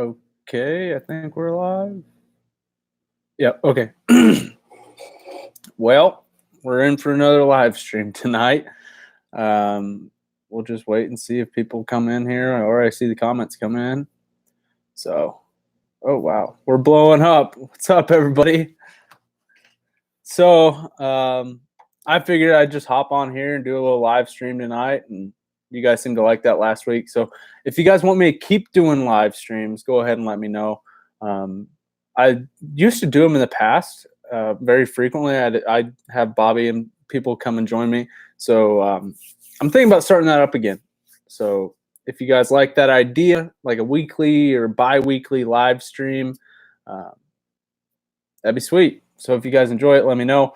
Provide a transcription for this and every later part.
Okay, I think we're live. Yeah, okay. Well, we're in for another live stream tonight. We'll just wait and see if people come in here, or I see the comments coming in. So, oh wow, we're blowing up. What's up, everybody? So, I figured I'd just hop on here and do a little live stream tonight, and you guys seemed to like that last week. So, if you guys want me to keep doing live streams, go ahead and let me know. I used to do them in the past very frequently. I'd have Bobby and people come and join me. So I'm thinking about starting that up again. So if you guys like that idea, like a weekly or bi-weekly live stream, that'd be sweet. So if you guys enjoy it, let me know.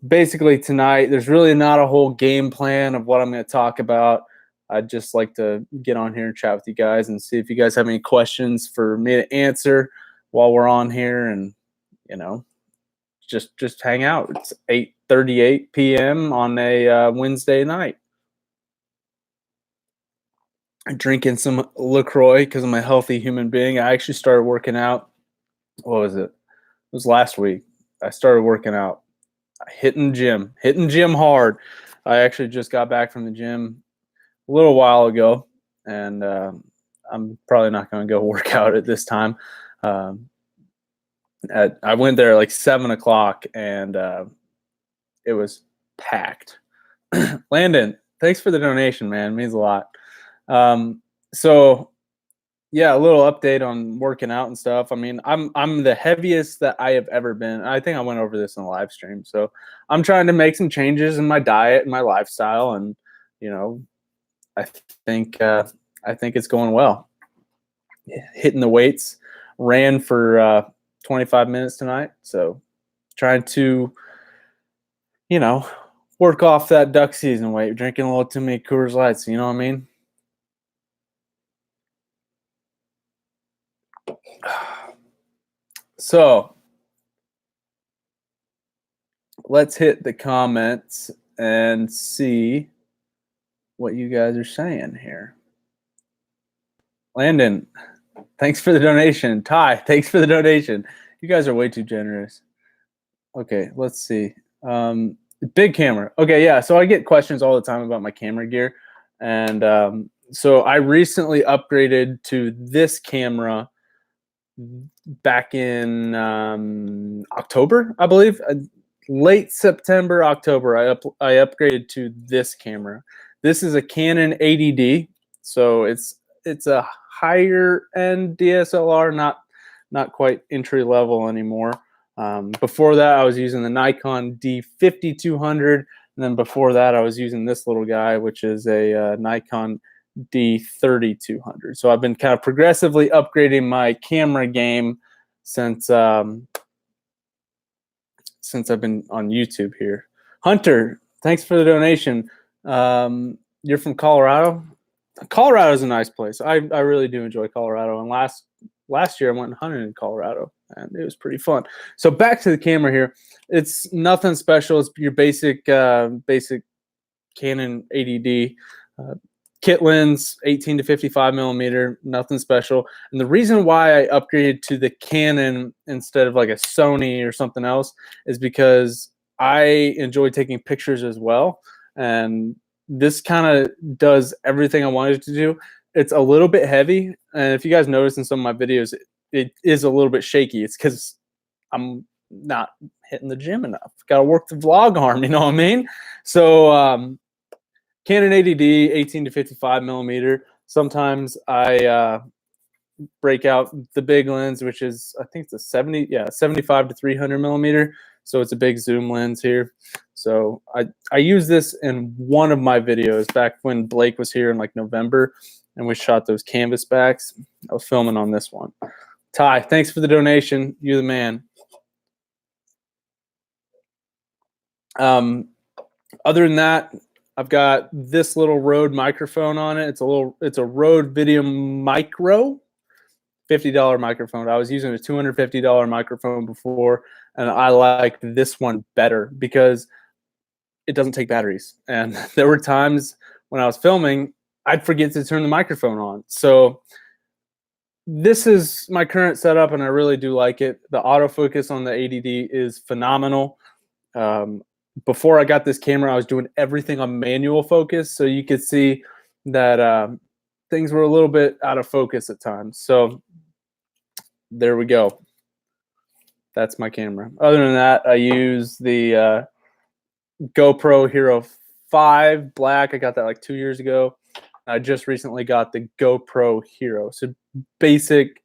Basically tonight, there's really not a whole game plan of what I'm going to talk about. I'd just like to get on here and chat with you guys and see if you guys have any questions for me to answer while we're on here, and just hang out. It's 8:38 p.m. on a Wednesday night. I'm drinking some LaCroix because I'm a healthy human being. I actually started working out. What was it? It was last week. I started working out, hitting gym hard. I actually just got back from the gym a little while ago, and I'm probably not going to go work out at this time. I went there at like 7 o'clock, and it was packed. Landon, thanks for the donation, man. It means a lot. So yeah, a little update on working out and stuff. I mean, I'm the heaviest that I have ever been. I think I went over this in the live stream. So I'm trying to make some changes in my diet and my lifestyle, and I think it's going well. Hitting the weights, ran for 25 minutes tonight. So trying to, work off that duck season weight, drinking a little too many Coors Lights. You know what I mean? So let's hit the comments and see what you guys are saying here. Landon, thanks for the donation. Ty, thanks for the donation. You guys are way too generous. Okay, let's see. Big camera. Okay, yeah. So I get questions all the time about my camera gear. And so I recently upgraded to this camera back in October, I believe. Late September, October, I upgraded to this camera. This is a Canon 80D. So it's a higher end DSLR, not quite entry level anymore. Before that, I was using the Nikon D5200, and then before that, I was using this little guy, which is a Nikon D3200. So I've been kind of progressively upgrading my camera game since I've been on YouTube here. Hunter, thanks for the donation. You're from Colorado? Colorado is a nice place. I really do enjoy Colorado. And last year I went hunting in Colorado, and it was pretty fun. So back to the camera here. It's nothing special. It's your basic Canon 80D. Kit lens, 18 to 55 millimeter, nothing special. And the reason why I upgraded to the Canon instead of like a Sony or something else is because I enjoy taking pictures as well. And this kind of does everything I wanted to do. It's a little bit heavy. And if you guys notice in some of my videos, it is a little bit shaky. It's because I'm not hitting the gym enough. Got to work the vlog arm, you know what I mean? So, Canon 80D, 18 to 55 millimeter. Sometimes I break out the big lens, which is, I think it's a 75 to 300 millimeter. So it's a big zoom lens here. So I use this in one of my videos back when Blake was here in like November, and we shot those canvas backs. I was filming on this one. Ty, thanks for the donation. You're the man. Other than that, I've got this little Rode microphone on it. It's a Rode Video Micro, $50 microphone. I was using a $250 microphone before, and I like this one better because it doesn't take batteries. And there were times when I was filming, I'd forget to turn the microphone on. So this is my current setup, and I really do like it. The autofocus on the ADD is phenomenal. Before I got this camera, I was doing everything on manual focus, so you could see that things were a little bit out of focus at times. So there we go. That's my camera. Other than that, I use the GoPro Hero 5 Black. I got that like 2 years ago. I just recently got the GoPro Hero. So basic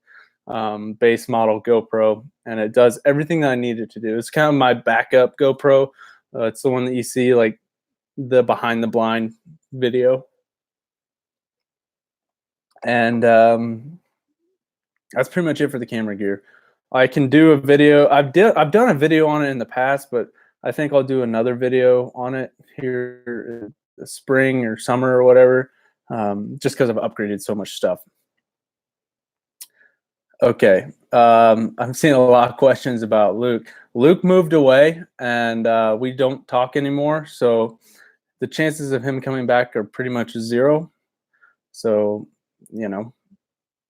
base model GoPro, and it does everything that I need it to do. It's kind of my backup GoPro. It's the one that you see like the behind the blind video. And that's pretty much it for the camera gear. I can do a video. I've done a video on it in the past, but I think I'll do another video on it here in the spring or summer or whatever, just because I've upgraded so much stuff. Okay, I'm seeing a lot of questions about Luke. Luke moved away, and we don't talk anymore, so the chances of him coming back are pretty much zero. So, you know,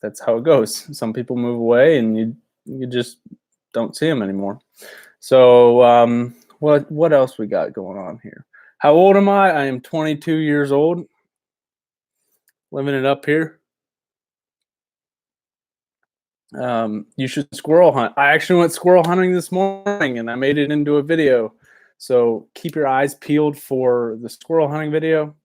that's how it goes. Some people move away, and you just don't see them anymore. So what else we got going on here? How old am I? I am 22 years old, living it up here. You should squirrel hunt. I actually went squirrel hunting this morning, and I made it into a video. So keep your eyes peeled for the squirrel hunting video.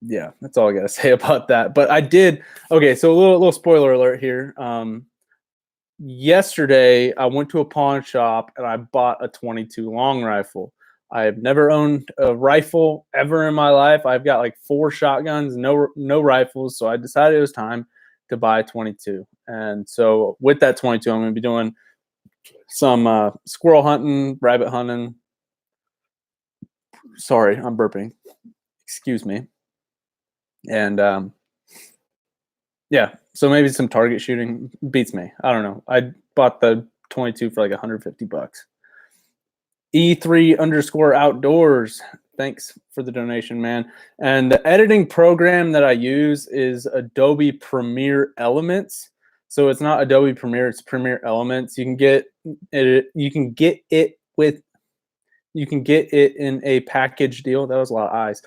Yeah, that's all I gotta say about that. But I did. Okay, so a little spoiler alert here. Yesterday, I went to a pawn shop and I bought a 22 long rifle. I have never owned a rifle ever in my life. I've got like 4 shotguns, no rifles. So I decided it was time to buy a 22. And so with that 22, I'm going to be doing some squirrel hunting, rabbit hunting. Sorry, I'm burping. Excuse me. And yeah, so maybe some target shooting beats me. I don't know. I bought the 22 for like $150. E3_outdoors. Thanks for the donation, man. And the editing program that I use is Adobe Premiere Elements. So it's not Adobe Premiere, it's Premiere Elements. You can get it in a package deal. That was a lot of eyes.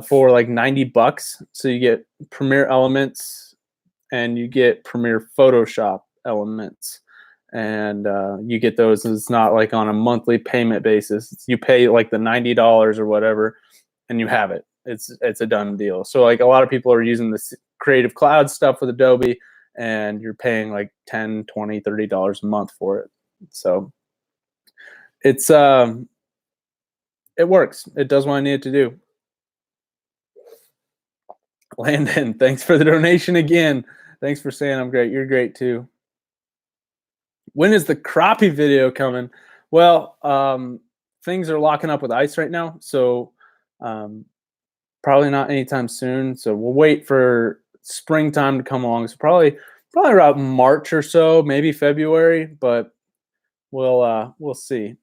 For like $90. So you get Premiere Elements and you get Premiere Photoshop Elements. And you get those. It's not like on a monthly payment basis. You pay like the $90 or whatever, and you have it. It's a done deal. So like a lot of people are using this Creative Cloud stuff with Adobe, and you're paying like $10, $20, $30 a month for it. So it's it works. It does what I need it to do. Landon, thanks for the donation again. Thanks for saying I'm great. You're great too. When is the crappie video coming? Well, things are locking up with ice right now, so probably not anytime soon. So we'll wait for springtime to come along. So probably around March or so, maybe February, but we'll see.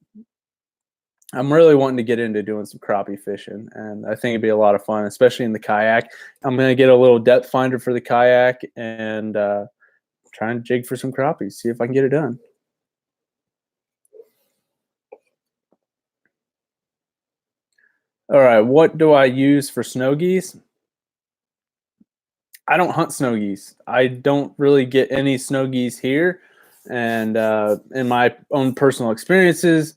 I'm really wanting to get into doing some crappie fishing, and I think it'd be a lot of fun, especially in the kayak. I'm gonna get a little depth finder for the kayak and try and jig for some crappies, see if I can get it done. All right, what do I use for snow geese? I don't hunt snow geese. I don't really get any snow geese here. And in my own personal experiences,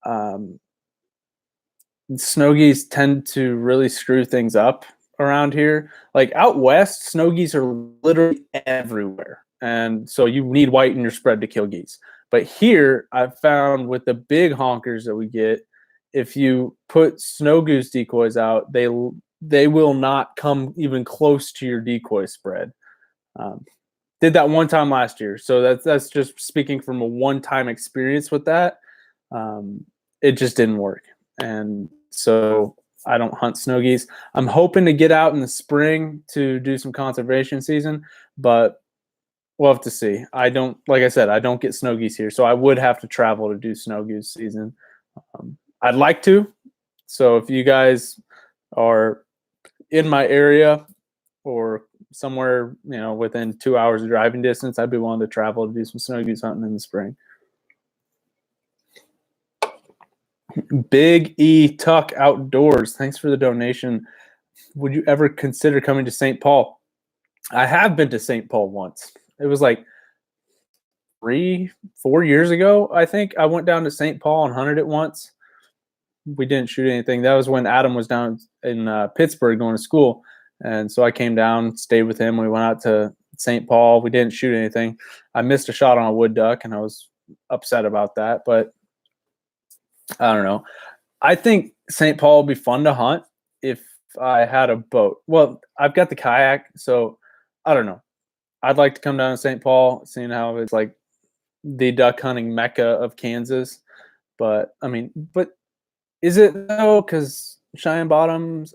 snow geese tend to really screw things up around here. Like out west, snow geese are literally everywhere. And so you need white in your spread to kill geese. But here, I've found with the big honkers that we get, if you put snow goose decoys out, they will not come even close to your decoy spread. Did that one time last year, so that's just speaking from a one-time experience with that. It just didn't work, and so I don't hunt snow geese. I'm hoping to get out in the spring to do some conservation season, but we'll have to see. Like I said, I don't get snow geese here, so I would have to travel to do snow goose season. I'd like to. So if you guys are in my area or somewhere, within 2 hours of driving distance, I'd be willing to travel to do some snow goose hunting in the spring. Big E Tuck Outdoors, thanks for the donation. Would you ever consider coming to St. Paul? I have been to St. Paul once. It was like 3-4 years ago, I think. I went down to St. Paul and hunted it once. We didn't shoot anything. That was when Adam was down in Pittsburgh going to school. And so I came down, stayed with him. We went out to St. Paul. We didn't shoot anything. I missed a shot on a wood duck, and I was upset about that. But I don't know. I think St. Paul would be fun to hunt if I had a boat. Well, I've got the kayak, so I don't know. I'd like to come down to St. Paul, seeing how it's like the duck hunting mecca of Kansas. But is it though? Because Cheyenne Bottoms,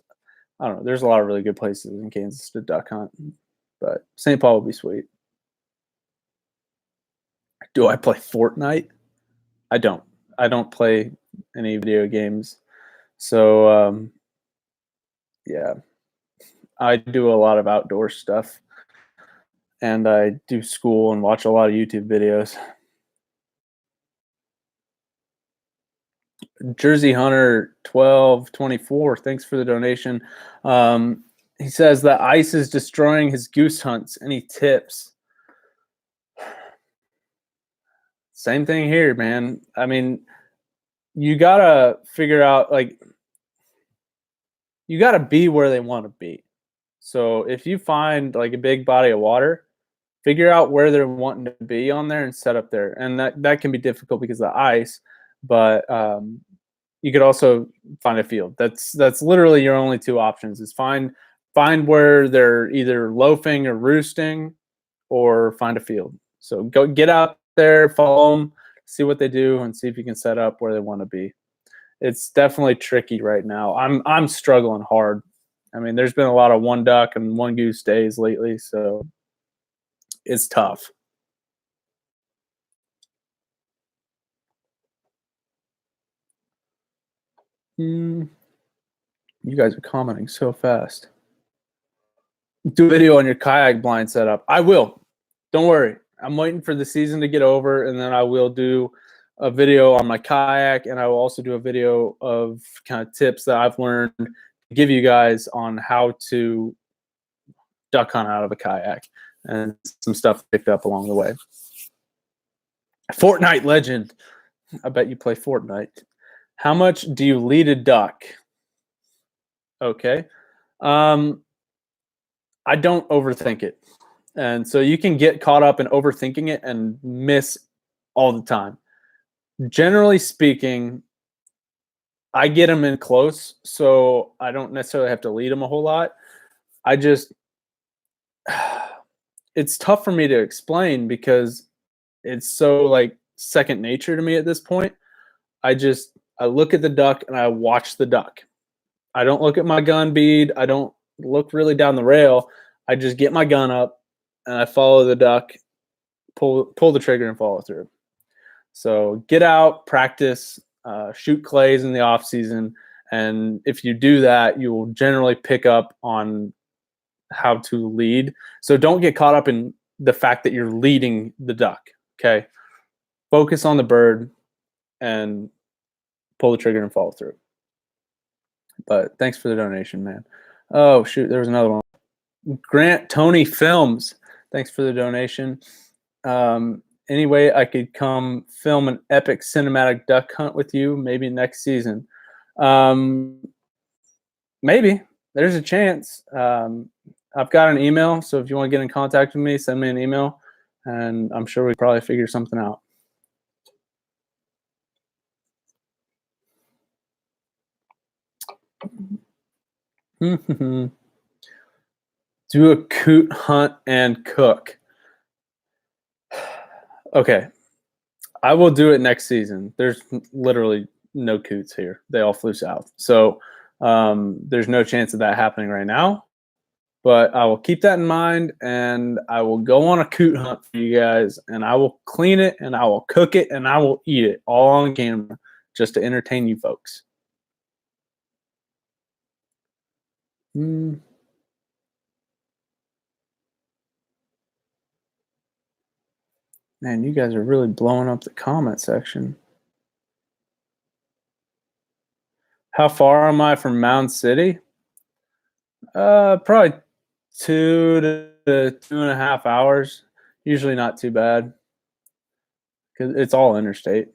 I don't know. There's a lot of really good places in Kansas to duck hunt, but St. Paul would be sweet. Do I play Fortnite? I don't. I don't play any video games. So, yeah. I do a lot of outdoor stuff. And I do school and watch a lot of YouTube videos. Jersey Hunter 1224, thanks for the donation. He says that ice is destroying his goose hunts. Any tips? Same thing here, man. I mean, you gotta figure out, like, you gotta be where they want to be. So if you find like a big body of water, figure out where they're wanting to be on there and set up there. And that can be difficult because of the ice, but you could also find a field. That's literally your only two options: is find where they're either loafing or roosting, or find a field. So go get out there, follow them, see what they do, and see if you can set up where they want to be. It's definitely tricky right now. I'm struggling hard. I mean, there's been a lot of one duck and one goose days lately, so it's tough. You guys are commenting so fast. Do a video on your kayak blind setup. I will. Don't worry. I'm waiting for the season to get over, and then I will do a video on my kayak, and I will also do a video of kind of tips that I've learned to give you guys on how to duck hunt out of a kayak, and some stuff picked up along the way. Fortnite legend. I bet you play Fortnite. How much do you lead a duck? Okay. I don't overthink it. And so you can get caught up in overthinking it and miss all the time. Generally speaking, I get them in close, so I don't necessarily have to lead them a whole lot. It's tough for me to explain because it's so like second nature to me at this point. I look at the duck and I watch the duck. I don't look at my gun bead. I don't look really down the rail. I just get my gun up and I follow the duck, pull the trigger and follow through. So get out, practice, shoot clays in the off season. And if you do that, you will generally pick up on how to lead. So don't get caught up in the fact that you're leading the duck. Okay. Focus on the bird and pull the trigger and follow through. But thanks for the donation, man. Oh, shoot. There was another one. Grant Tony Films. Thanks for the donation. Anyway, I could come film an epic cinematic duck hunt with you maybe next season. Maybe. There's a chance. I've got an email, so if you want to get in contact with me, send me an email, and I'm sure we could probably figure something out. Do a coot hunt and cook. Okay. I will do it next season. There's literally no coots here. They all flew south. So there's no chance of that happening right now. But I will keep that in mind, and I will go on a coot hunt for you guys, and I will clean it, and I will cook it, and I will eat it all on camera just to entertain you folks. Man, you guys are really blowing up the comment section. How far am I from Mound City? Probably 2 to 2.5 hours. Usually not too bad because it's all interstate.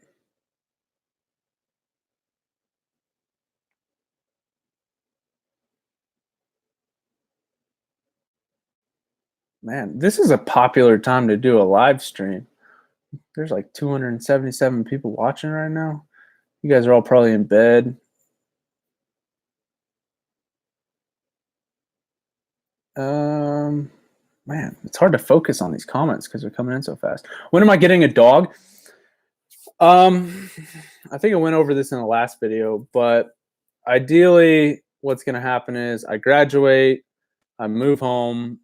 Man, this is a popular time to do a live stream. There's like 277 people watching right now. You guys are all probably in bed. Man, it's hard to focus on these comments because they're coming in so fast. When am I getting a dog? I think I went over this in the last video, but ideally, what's going to happen is I graduate, I move home,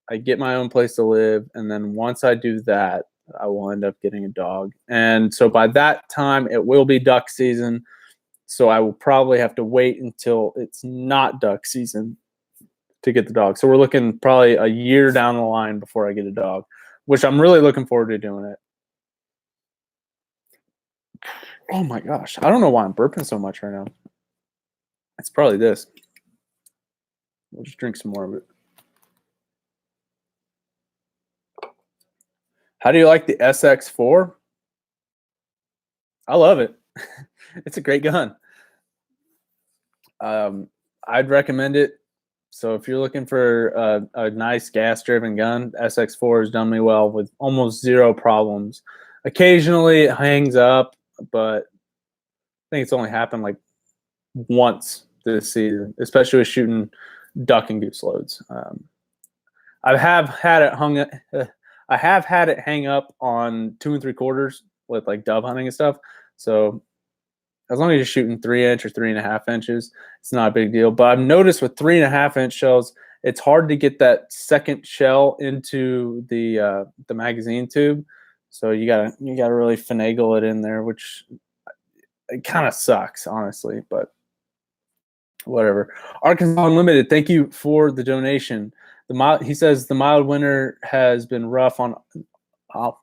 I get my own place to live, and then once I do that, I will end up getting a dog. And so by that time, it will be duck season. So I will probably have to wait until it's not duck season to get the dog. So we're looking probably a year down the line before I get a dog, which I'm really looking forward to doing it. Oh my gosh. I don't know why I'm burping so much right now. It's probably this. We'll just drink some more of it. How do you like the SX4? I love it. It's a great gun. I'd recommend it. So if you're looking for a nice gas-driven gun, SX4 has done me well with almost zero problems. Occasionally it hangs up, but I think it's only happened like once this season, especially with shooting duck and goose loads. I have had it hang up on 2 3/4 with like dove hunting and stuff. So as long as you're shooting 3-inch or 3.5 inches, it's not a big deal. But I've noticed with 3.5-inch shells, it's hard to get that second shell into the magazine tube. So you gotta really finagle it in there, which it kind of sucks, honestly. But whatever. Arkansas Unlimited, thank you for the donation. He says the mild winter has been rough on. Oh,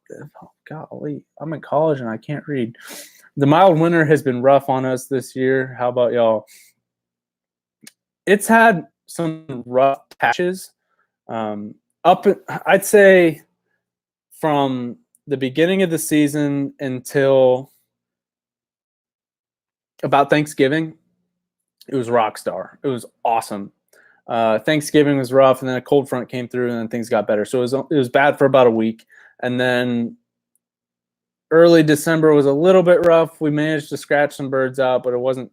golly, I'm in college and I can't read. The mild winter has been rough on us this year. How about y'all? It's had some rough patches. I'd say from the beginning of the season until about Thanksgiving, it was rock star. It was awesome. Thanksgiving was rough, and then a cold front came through, and then things got better. So it was bad for about a week, and then early December was a little bit rough. We managed to scratch some birds out, but it wasn't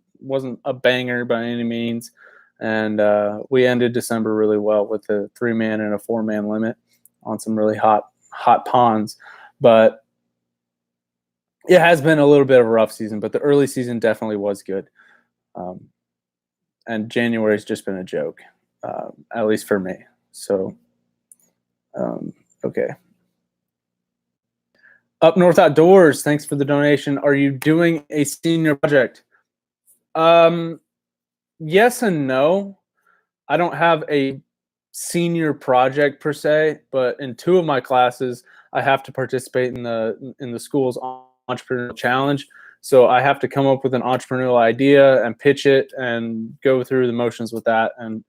a banger by any means. And we ended December really well with a 3-man and a 4-man limit on some really hot ponds. But it has been a little bit of a rough season, but the early season definitely was good. And January's just been a joke, at least for me. So, okay. Up North Outdoors, thanks for the donation. Are you doing a senior project? Yes and no. I don't have a senior project per se, but in 2 of my classes, I have to participate in the school's entrepreneurial challenge. So I have to come up with an entrepreneurial idea and pitch it and go through the motions with that. And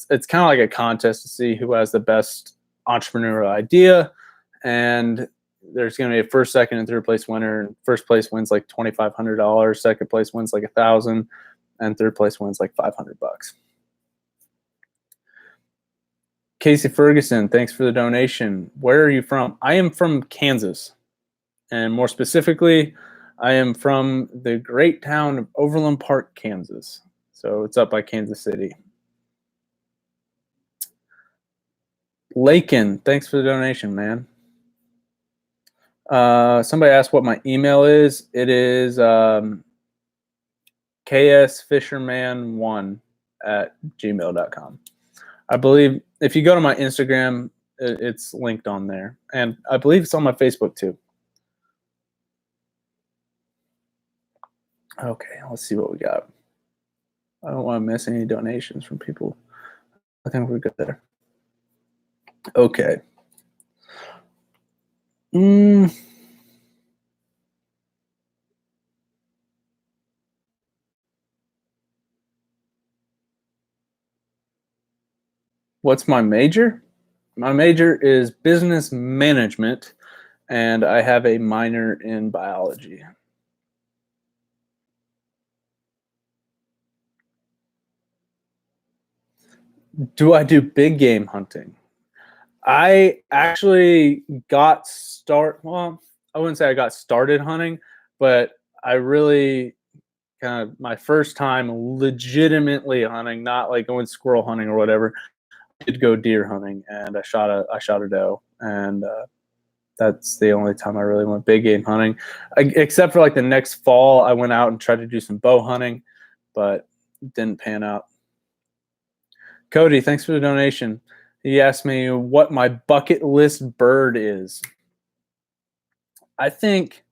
it's kind of like a contest to see who has the best entrepreneurial idea. And there's going to be a first, second, and third place winner. And first place wins like $2,500. Second place wins like $1,000, and third place wins like $500. Casey Ferguson, thanks for the donation. Where are you from? I am from Kansas, and more specifically, I am from the great town of Overland Park, Kansas. So it's up by Kansas City. Lakin, thanks for the donation, man. Somebody asked what my email is. It is ksfisherman1@gmail.com. I believe if you go to my Instagram, it's linked on there. And I believe it's on my Facebook too. Okay, let's see what we got. I don't want to miss any donations from people. I think we're good there. Okay. Mm, what's my major? My major is business management, and I have a minor in biology. Do I do big game hunting? I actually well, I wouldn't say I got started hunting, but I really kind of my first time legitimately hunting, not like going squirrel hunting or whatever. I did go deer hunting, and I shot a doe, and that's the only time I really went big game hunting. Except for like the next fall, I went out and tried to do some bow hunting, but it didn't pan out. Cody, thanks for the donation. He asked me what my bucket list bird is. I think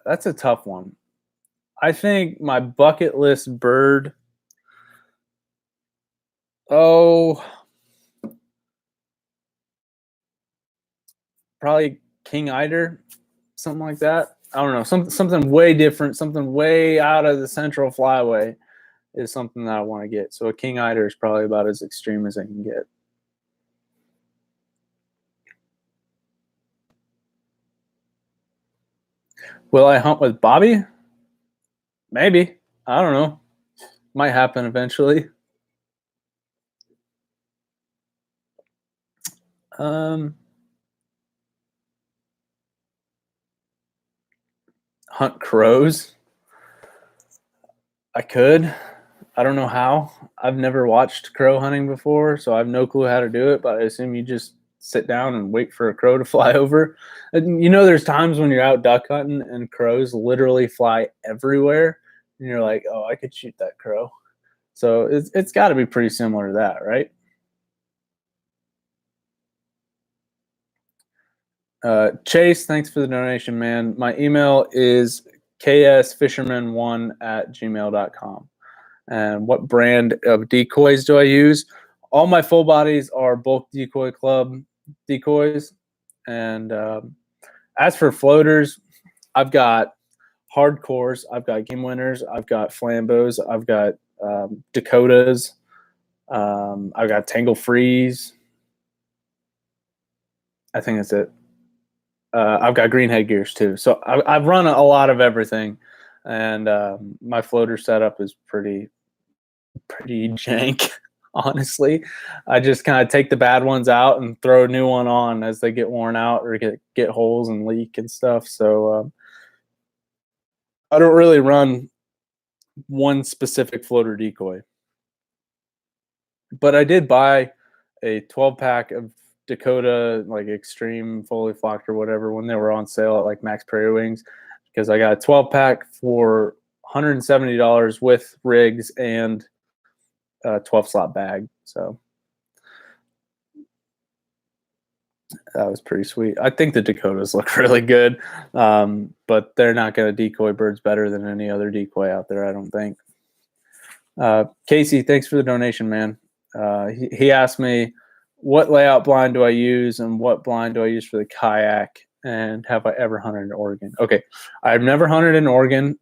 that's a tough one. I think my bucket list bird, oh, probably king eider, something like that. I don't know, something way different, something way out of the central flyway is something that I want to get. So a king eider is probably about as extreme as I can get. Will I hunt with Bobby? Maybe. I don't know. Might happen eventually. Um, Hunt crows. I could. I don't know how. I've never watched crow hunting before, so I have no clue how to do it, but I assume you just sit down and wait for a crow to fly over. And there's times when you're out duck hunting and crows literally fly everywhere, and you're like, oh, I could shoot that crow. So it's got to be pretty similar to that, right? Chase, thanks for the donation, man. My email is ksfisherman1@gmail.com. And what brand of decoys do I use? All my full bodies are Bulk Decoy Club decoys. And as for floaters, I've got hardcores, I've got game winners, I've got flambeaus, I've got Dakotas, I've got Tangle Freeze. I think that's it. I've got green headgears too. So I've run a lot of everything, and my floater setup is pretty jank. Honestly, I just kind of take the bad ones out and throw a new one on as they get worn out or get holes and leak and stuff. So I don't really run one specific floater decoy, but I did buy a 12 pack of Dakota like Extreme Fully Flocked or whatever when they were on sale at like Max Prairie Wings, because I got a 12 pack for $170 with rigs and a 12 slot bag. So that was pretty sweet. I think the Dakotas look really good, but they're not going to decoy birds better than any other decoy out there, I don't think. Casey, thanks for the donation, man. He asked me, what layout blind do I use and what blind do I use for the kayak, and have I ever hunted in Oregon? Okay, I've never hunted in Oregon.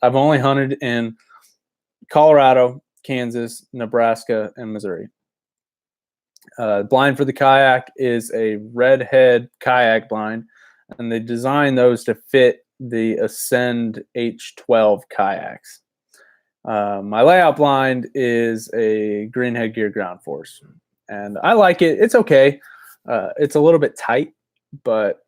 I've only hunted in Colorado, Kansas, Nebraska, and Missouri. Blind for the kayak is a redhead kayak blind, and they designed those to fit the Ascend H12 kayaks. My layout blind is a green headgear ground force, and I like it. It's okay. It's a little bit tight, but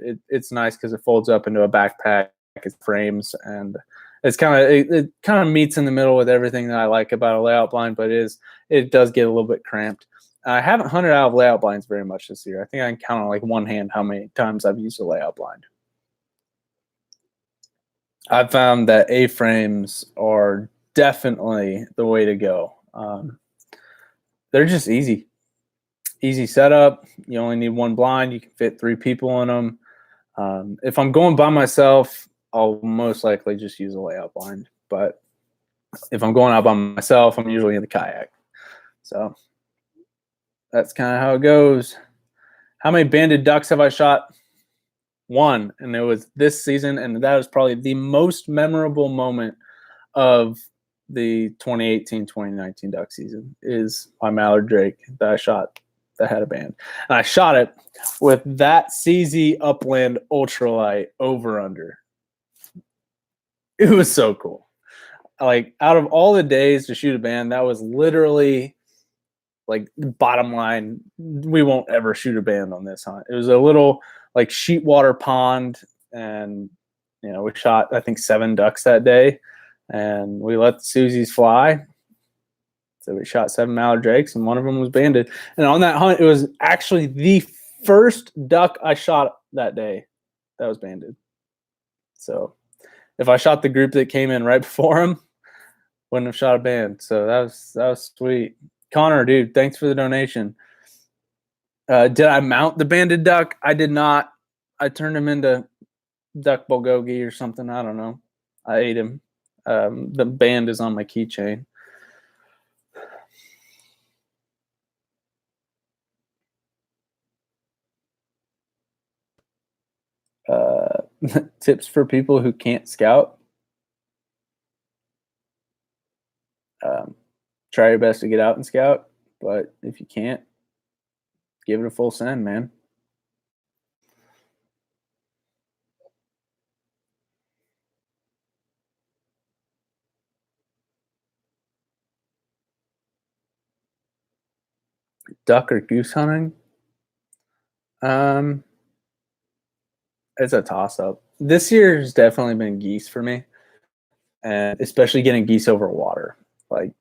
it's nice because it folds up into a backpack. It frames, and it kind of meets in the middle with everything that I like about a layout blind, but it does get a little bit cramped. I haven't hunted out of layout blinds very much this year. I think I can count on like one hand how many times I've used a layout blind. I've found that A-frames are definitely the way to go. They're just easy setup. You only need one blind. You can fit 3 people in them. If I'm going by myself, I'll most likely just use a layout blind. But if I'm going out by myself, I'm usually in the kayak. So that's kind of how it goes. How many banded ducks have I shot? One, and it was this season, and that was probably the most memorable moment of the 2018-2019 duck season is my mallard drake that I shot that had a band. And I shot it with that CZ Upland ultralight over under. It was so cool. Like, out of all the days to shoot a band, that was literally like bottom line. We won't ever shoot a band on this hunt. It was a little like sheet water pond, and we shot I think 7 ducks that day, and we let the Susies fly. So we shot 7 mallard drakes, and one of them was banded. And on that hunt, it was actually the first duck I shot that day that was banded. So if I shot the group that came in right before him, wouldn't have shot a band. So that was sweet. Connor, dude, thanks for the donation. Did I mount the banded duck? I did not. I turned him into duck bulgogi or something. I don't know. I ate him. The band is on my keychain. Tips for people who can't scout. Try your best to get out and scout, but if you can't, give it a full send, man. Duck or goose hunting? It's a toss-up. This year has definitely been geese for me, and especially getting geese over water. Like,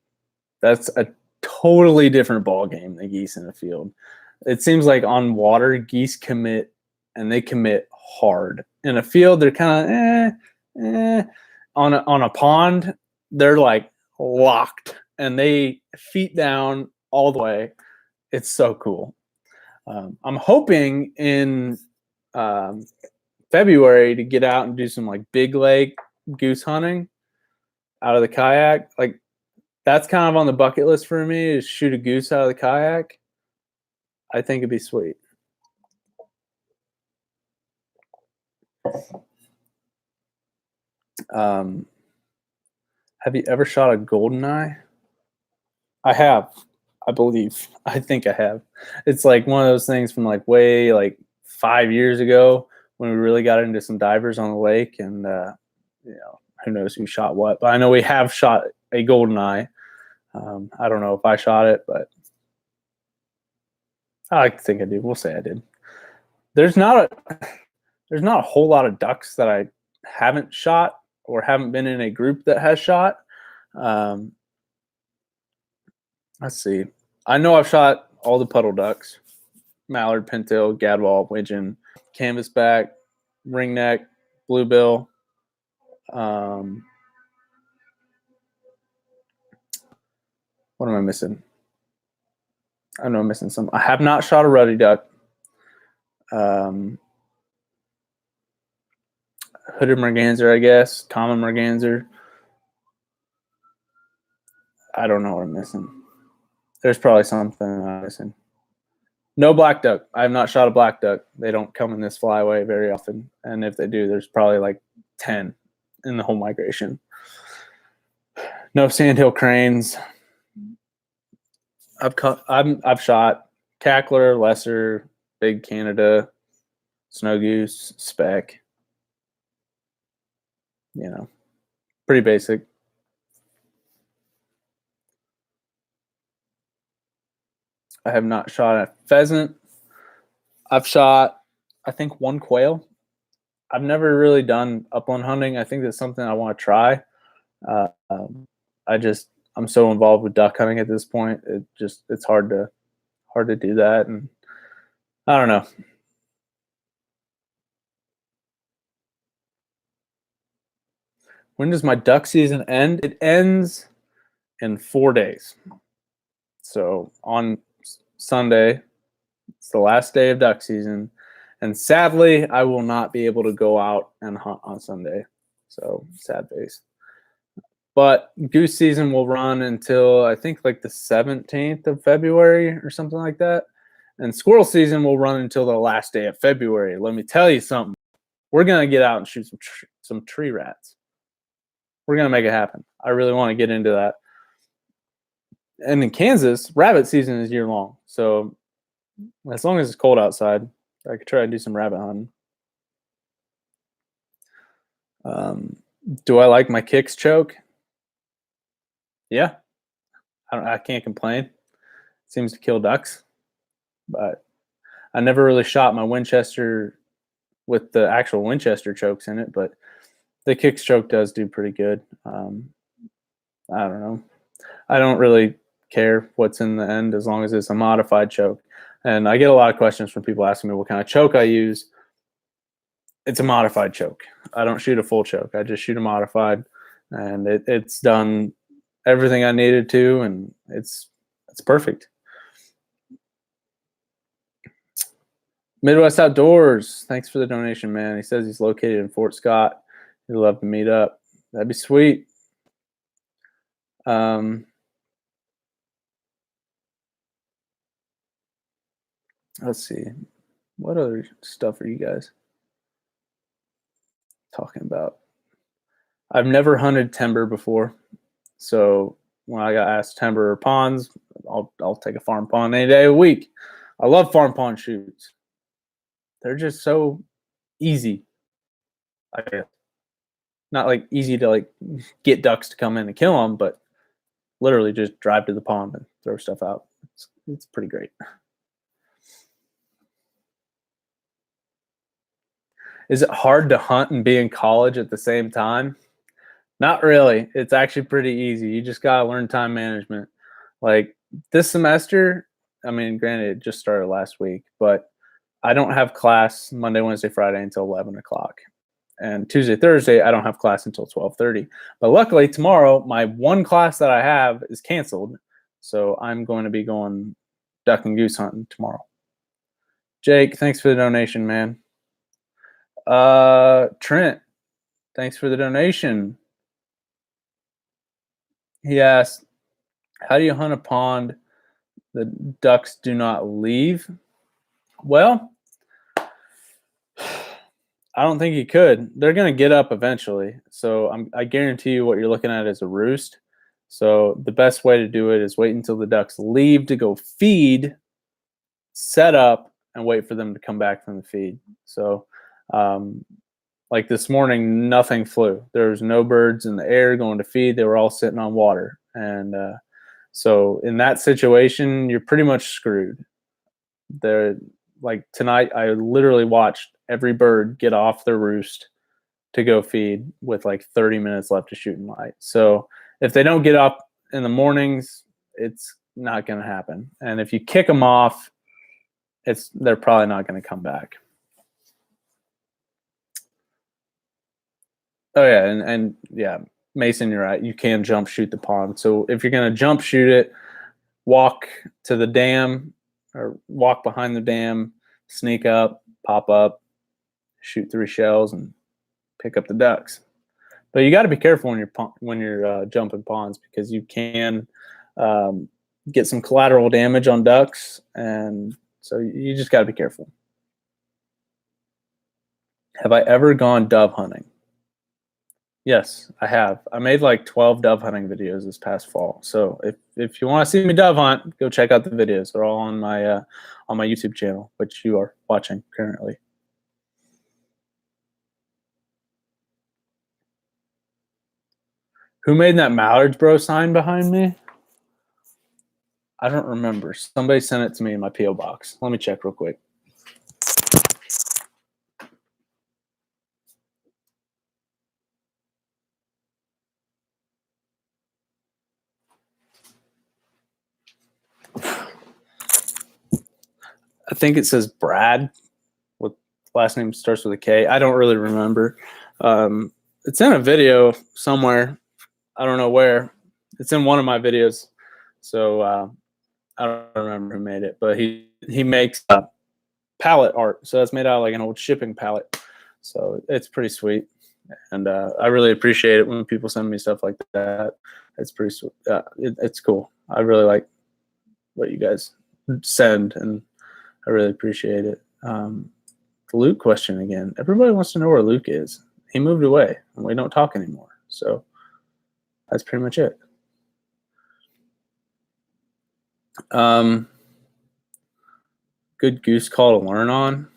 that's a totally different ball game than geese in the field. It seems like on water, geese commit, and they commit hard. In a field, they're kind of On a pond, they're like locked, and they feet down all the way. It's so cool. I'm hoping in February to get out and do some like big lake goose hunting out of the kayak. Like, that's kind of on the bucket list for me, is shoot a goose out of the kayak. I think it'd be sweet. Have you ever shot a goldeneye? I have, I believe. I think I have. It's like one of those things from like way like 5 years ago when we really got into some divers on the lake, and who knows who shot what. But I know we have shot a goldeneye. I don't know if I shot it, but I like to think I did. We'll say I did. There's not a whole lot of ducks that I haven't shot or haven't been in a group that has shot. Let's see. I know I've shot all the puddle ducks: mallard, pintail, gadwall, widgeon, canvasback, ringneck, bluebill. What am I missing? I know I'm missing some. I have not shot a ruddy duck. Hooded merganser, I guess. Common merganser. I don't know what I'm missing. There's probably something I'm missing. No black duck. I have not shot a black duck. They don't come in this flyway very often. And if they do, there's probably like 10 in the whole migration. No sandhill cranes. I've shot cackler, lesser, big Canada, snow goose, speck. Pretty basic. I have not shot a pheasant. I've shot, I think, 1 quail. I've never really done upland hunting. I think that's something I want to try. I'm so involved with duck hunting at this point. It's hard to do that, and I don't know. When does my duck season end? It ends in 4 days. So on Sunday, it's the last day of duck season, and sadly, I will not be able to go out and hunt on Sunday. So sad face. But goose season will run until I think like the 17th of February or something like that. And squirrel season will run until the last day of February. Let me tell you something. We're going to get out and shoot some tree rats. We're going to make it happen. I really want to get into that. And in Kansas, rabbit season is year long. So as long as it's cold outside, I could try to do some rabbit hunting. Do I like my kicks choke? Yeah. I can't complain. Seems to kill ducks. But I never really shot my Winchester with the actual Winchester chokes in it, but the kicks choke does do pretty good. I don't know. I don't really care what's in the end as long as it's a modified choke. And I get a lot of questions from people asking me what kind of choke I use. It's a modified choke. I don't shoot a full choke. I just shoot a modified, and it's done everything I needed to, and it's perfect. Midwest Outdoors, thanks for the donation, man. He says he's located in Fort Scott. He'd love to meet up. That'd be sweet. Let's see. What other stuff are you guys talking about? I've never hunted timber before, so when I got asked timber or ponds, I'll take a farm pond any day of the week. I love farm pond shoots. They're just so easy. I guess. Not like easy to like get ducks to come in and kill them, but literally just drive to the pond and throw stuff out. It's pretty great. Is it hard to hunt and be in college at the same time? Not really. It's actually pretty easy. You just got to learn time management. Like this semester, I mean, granted, it just started last week, but I don't have class Monday, Wednesday, Friday until 11 o'clock. And Tuesday, Thursday, I don't have class until 12:30. But luckily, tomorrow, my one class that I have is canceled. So I'm going to be going duck and goose hunting tomorrow. Jake, thanks for the donation, man. Trent, thanks for the donation. He asked, how do you hunt a pond the ducks do not leave? Well, I don't think you could. They're going to get up eventually. So I guarantee you what you're looking at is a roost. So the best way to do it is wait until the ducks leave to go feed, set up, and wait for them to come back from the feed. So like this morning, nothing flew. There was no birds in the air going to feed. They were all sitting on water. And so in that situation, you're pretty much screwed. Like tonight, I literally watched every bird get off their roost to go feed with like 30 minutes left of shooting light. So if they don't get up in the mornings, it's not going to happen. And if you kick them off, they're probably not going to come back. Oh yeah, and yeah, Mason, you're right. You can jump shoot the pond. So if you're going to jump shoot it, walk to the dam or walk behind the dam, sneak up, pop up, shoot 3 shells, and pick up the ducks. But you got to be careful when you're jumping ponds, because you can get some collateral damage on ducks, and so you just got to be careful. Have I ever gone dove hunting? Yes, I have. I made like 12 dove hunting videos this past fall. So if you want to see me dove hunt, go check out the videos. They're all on my YouTube channel, which you are watching currently. Who made that Mallards Bro sign behind me? I don't remember. Somebody sent it to me in my P.O Box. Let me check real quick. I think it says Brad, with last name starts with a K. I don't really remember. It's in a video somewhere. I don't know where. It's in one of my videos. So I don't remember who made it, but he makes pallet art. So that's made out of like an old shipping pallet. So it's pretty sweet. And I really appreciate it when people send me stuff like that. It's pretty sweet. It's cool. I really like what you guys send, and I really appreciate it. The Luke question again. Everybody wants to know where Luke is. He moved away, and we don't talk anymore. So that's pretty much it. Good goose call to learn on.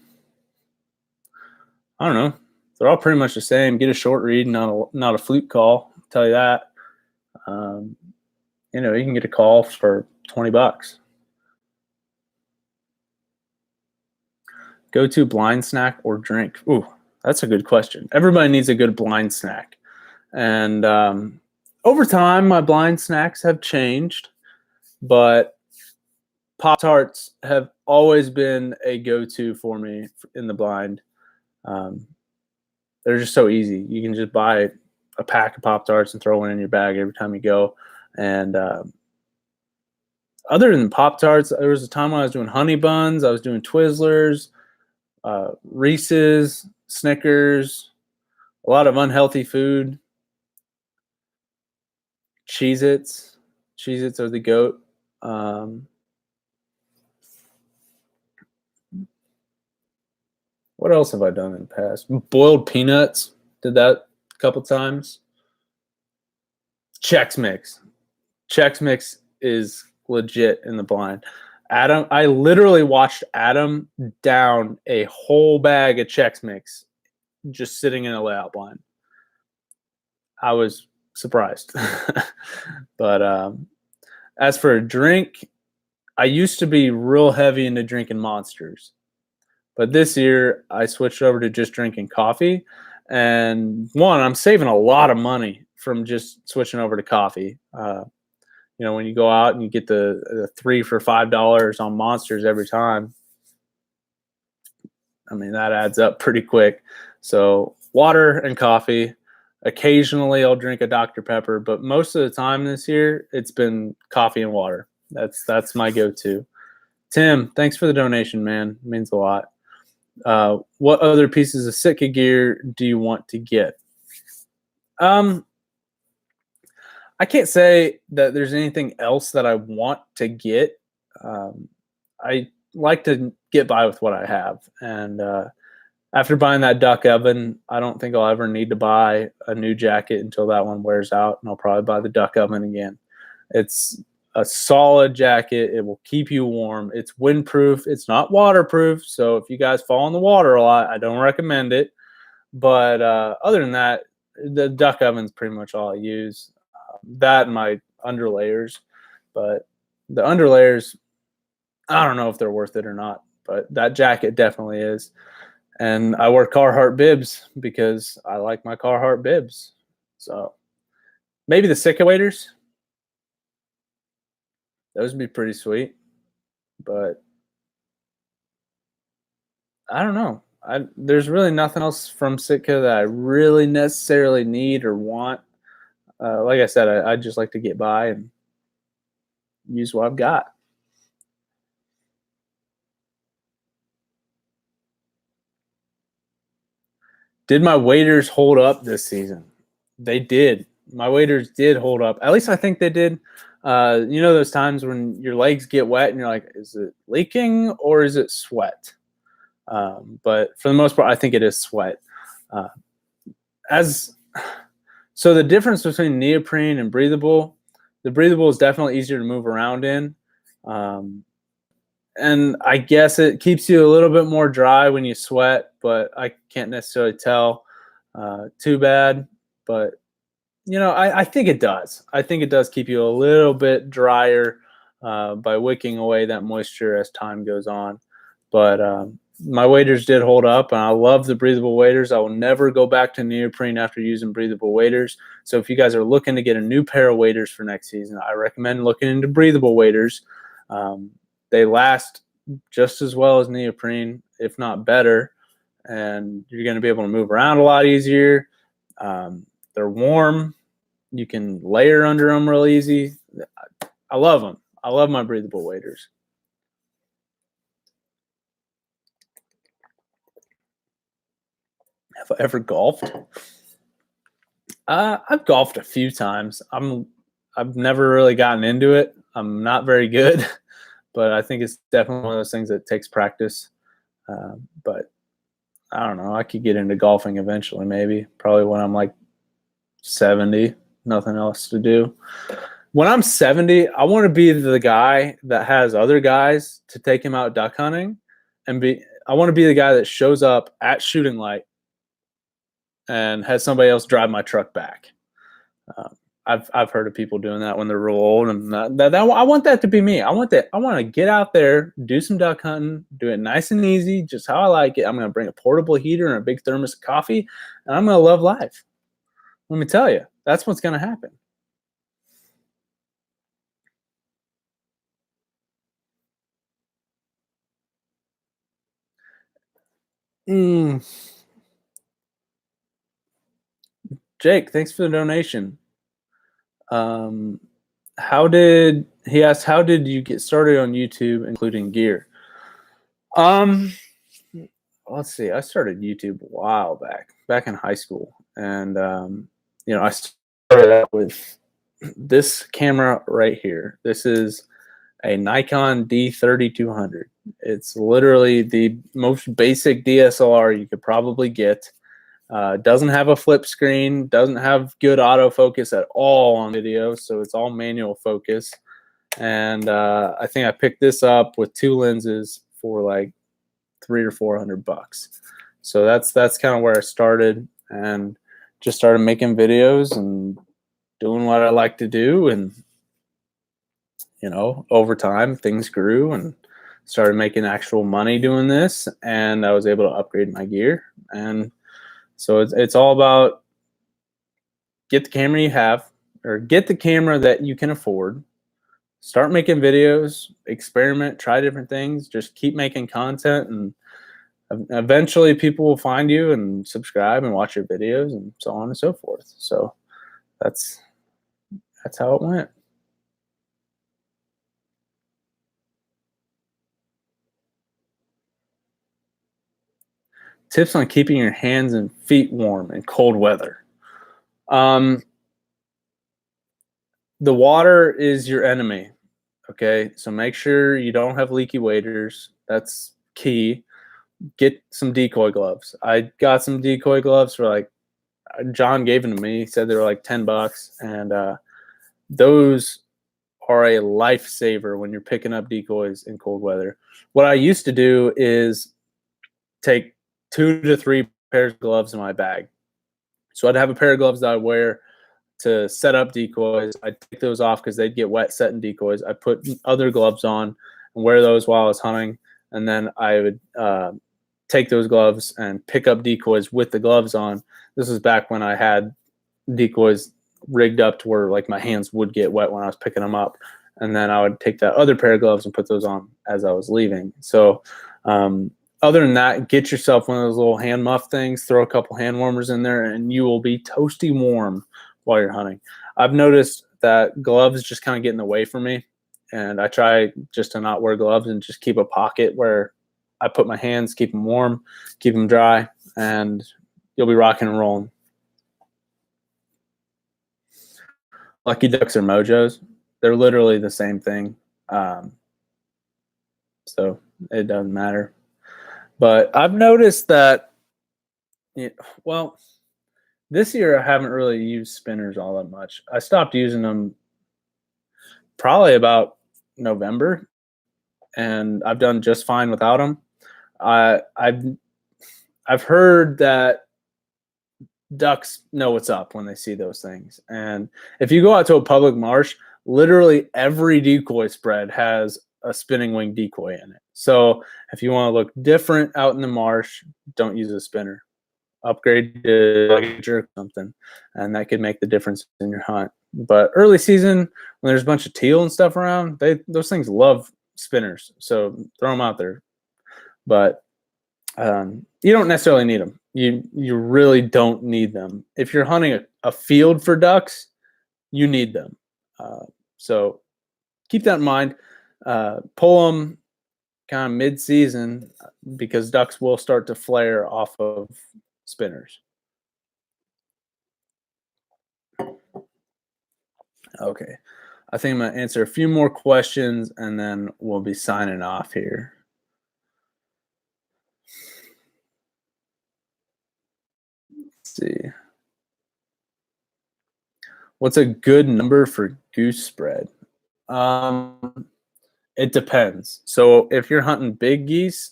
I don't know. They're all pretty much the same. Get a short read, not a fluke call. I'll tell you that. You can get a call for $20. Go-to blind snack or drink? Ooh, that's a good question. Everybody needs a good blind snack. And over time, my blind snacks have changed, but Pop-Tarts have always been a go-to for me in the blind. They're just so easy. You can just buy a pack of Pop-Tarts and throw one in your bag every time you go. And other than Pop-Tarts, there was a time when I was doing honey buns, I was doing Twizzlers, Reese's, Snickers, a lot of unhealthy food. Cheez-Its. Cheez-Its are the GOAT. What else have I done in the past? Boiled peanuts. Did that a couple times. Chex Mix. Chex Mix is legit in the blind. I literally watched Adam down a whole bag of Chex Mix just sitting in a layout blind. I was surprised. But as for a drink, I used to be real heavy into drinking Monsters. But this year, I switched over to just drinking coffee. And one, I'm saving a lot of money from just switching over to coffee. When you go out and you get the 3 for $5 on Monsters every time, I mean, that adds up pretty quick. So water and coffee. Occasionally, I'll drink a Dr. Pepper, but most of the time this year, it's been coffee and water. That's my go-to. Tim, thanks for the donation, man. It means a lot. What other pieces of Sitka gear do you want to get? I can't say that there's anything else that I want to get. I like to get by with what I have. And after buying that duck oven, I don't think I'll ever need to buy a new jacket until that one wears out. And I'll probably buy the duck oven again. It's a solid jacket. It will keep you warm. It's windproof. It's not waterproof. So if you guys fall in the water a lot, I don't recommend it. But other than that, the duck oven's pretty much all I use. That and my underlayers. But the underlayers, I don't know if they're worth it or not. But that jacket definitely is. And I wear Carhartt bibs because I like my Carhartt bibs. So maybe the Sitka waders. Those would be pretty sweet. But I don't know. There's really nothing else from Sitka that I really necessarily need or want. Like I said, I just like to get by and use what I've got. Did my waders hold up this season? They did. My waders did hold up. At least I think they did. Those times when your legs get wet and you're like, is it leaking or is it sweat? But for the most part, I think it is sweat. So the difference between neoprene and breathable, the breathable is definitely easier to move around in. And I guess it keeps you a little bit more dry when you sweat, but I can't necessarily tell too bad. But, I think it does. I think it does keep you a little bit drier by wicking away that moisture as time goes on. But my waders did hold up, and I love the breathable waders. I will never go back to neoprene after using breathable waders. So if you guys are looking to get a new pair of waders for next season, I recommend looking into breathable waders. They last just as well as neoprene, if not better, and you're going to be able to move around a lot easier. They're warm. You can layer under them real easy. I love them. I love my breathable waders. Have I ever golfed? I've golfed a few times. I've never really gotten into it. I'm not very good, but I think it's definitely one of those things that takes practice. But I don't know. I could get into golfing eventually, maybe. Probably when I'm like 70, nothing else to do. When I'm 70, I want to be the guy that has other guys to take him out duck hunting, I want to be the guy that shows up at shooting light and has somebody else drive my truck back. I've heard of people doing that when they're real old, and I want that to be me. I want that. I want to get out there, do some duck hunting, do it nice and easy, just how I like it. I'm going to bring a portable heater and a big thermos of coffee, and I'm going to love life. Let me tell you, that's what's going to happen. Jake, thanks for the donation. He asked, how did you get started on YouTube, including gear? Let's see. I started YouTube a while back in high school, and I started out with this camera right here. This is a Nikon D3200. It's literally the most basic DSLR you could probably get. Doesn't have a flip screen, doesn't have good autofocus at all on video, so it's all manual focus. And I think I picked this up with 2 lenses for like $300 or $400. So that's kind of where I started, and just started making videos and doing what I like to do. And over time things grew and started making actual money doing this, and I was able to upgrade my gear. And so it's all about get the camera you have, or get the camera that you can afford. Start making videos, experiment, try different things, just keep making content, and eventually people will find you and subscribe and watch your videos and so on and so forth. So that's how it went. Tips on keeping your hands and feet warm in cold weather. The water is your enemy. Okay, so make sure you don't have leaky waders. That's key. Get some decoy gloves. I got some decoy gloves for like, John gave them to me. He said they were like $10, and those are a lifesaver when you're picking up decoys in cold weather. What I used to do is take 2 to 3 pairs of gloves in my bag. So I'd have a pair of gloves that I wear to set up decoys. I'd take those off because they'd get wet setting decoys. I put other gloves on and wear those while I was hunting, and then I would take those gloves and pick up decoys with the gloves on. This was back when I had decoys rigged up to where like my hands would get wet when I was picking them up, and then I would take that other pair of gloves and put those on as I was leaving. So other than that, get yourself one of those little hand muff things, throw a couple hand warmers in there, and you will be toasty warm while you're hunting. I've noticed that gloves just kind of get in the way for me, and I try just to not wear gloves and just keep a pocket where I put my hands, keep them warm, keep them dry, and you'll be rocking and rolling. Lucky Ducks or Mojos, they're literally the same thing. So it doesn't matter. But I've noticed that, well, this year I haven't really used spinners all that much. I stopped using them probably about November, and I've done just fine without them. I've heard that ducks know what's up when they see those things. And if you go out to a public marsh, literally every decoy spread has a spinning wing decoy in it. So if you want to look different out in the marsh, don't use a spinner. Upgrade to like a jerk or something, and that could make the difference in your hunt. But early season, when there's a bunch of teal and stuff around, those things love spinners. So throw them out there. But you don't necessarily need them. You really don't need them. If you're hunting a field for ducks, you need them. So keep that in mind. Pull them kind of mid-season because ducks will start to flare off of spinners. Okay. I think I'm going to answer a few more questions and then we'll be signing off here. Let's see. What's a good number for goose spread? It depends. So if you're hunting big geese,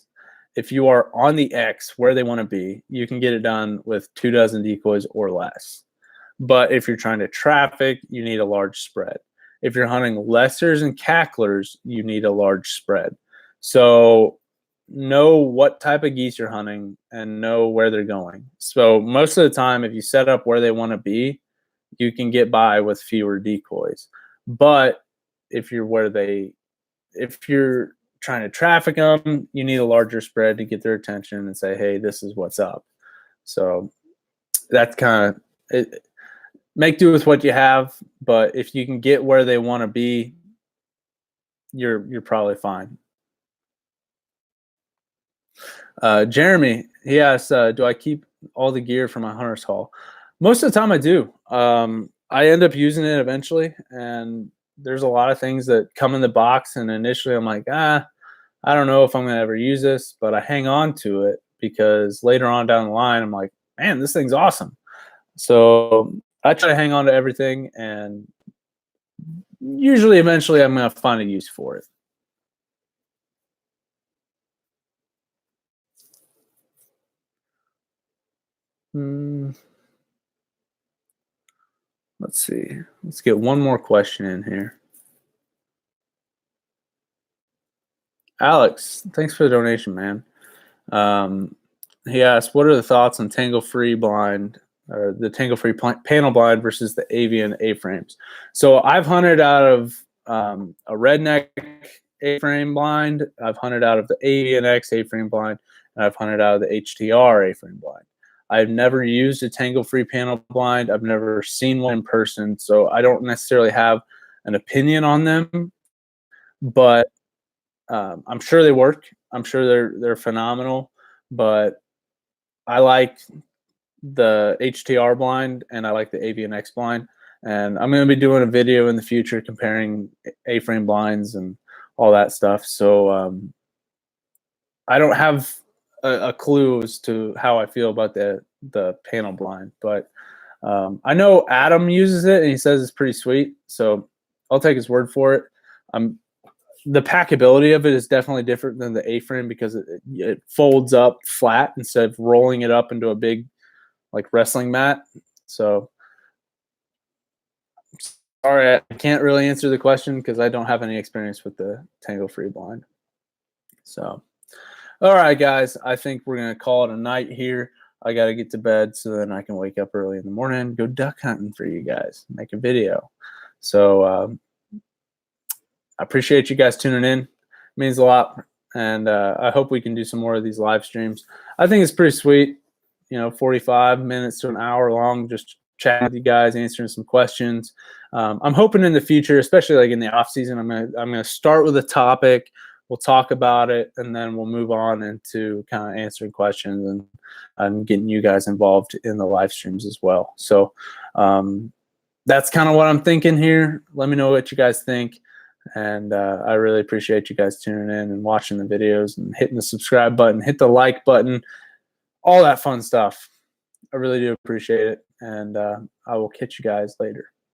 if you are on the X where they want to be, you can get it done with 2 dozen decoys or less. But if you're trying to traffic, you need a large spread. If you're hunting lessers and cacklers, you need a large spread. So know what type of geese you're hunting and know where they're going. So most of the time, if you set up where they want to be, you can get by with fewer decoys. But if you're trying to traffic them, you need a larger spread to get their attention and say, hey, this is what's up. So that's kind of it. Make do with what you have, but if you can get where they want to be, you're probably fine. Jeremy, he asks, do I keep all the gear for my hunter's haul? Most of the time I do. I end up using it eventually, and there's a lot of things that come in the box, and initially I'm like, I don't know if I'm going to ever use this, but I hang on to it because later on down the line, I'm like, man, this thing's awesome. So I try to hang on to everything, and usually eventually I'm going to find a use for it. Let's see. Let's get one more question in here. Alex, thanks for the donation, man. He asked, what are the thoughts on tangle-free blind, or the tangle-free panel blind versus the avian A-frames? So I've hunted out of a redneck A-frame blind. I've hunted out of the avian X A-frame blind, and I've hunted out of the HTR A-frame blind. I've never used a tangle-free panel blind. I've never seen one in person, so I don't necessarily have an opinion on them, but I'm sure they work. I'm sure they're phenomenal, but I like the HTR blind and I like the Avian X blind, and I'm going to be doing a video in the future comparing A-frame blinds and all that stuff. So I don't have a clue as to how I feel about the panel blind, but I know Adam uses it and he says it's pretty sweet, so I'll take his word for it. The packability of it is definitely different than the A-frame because it folds up flat instead of rolling it up into a big like wrestling mat. So sorry, I can't really answer the question because I don't have any experience with the tangle-free blind. So all right, guys, I think we're going to call it a night here. I got to get to bed so then I can wake up early in the morning, go duck hunting for you guys, make a video. So I appreciate you guys tuning in. It means a lot. And I hope we can do some more of these live streams. I think it's pretty sweet, 45 minutes to an hour long, just chatting with you guys, answering some questions. I'm hoping in the future, especially like in the off season, I'm gonna start with a topic. We'll talk about it, and then we'll move on into kind of answering questions and getting you guys involved in the live streams as well. So that's kind of what I'm thinking here. Let me know what you guys think. And I really appreciate you guys tuning in and watching the videos and hitting the subscribe button, hit the like button, all that fun stuff. I really do appreciate it. And I will catch you guys later.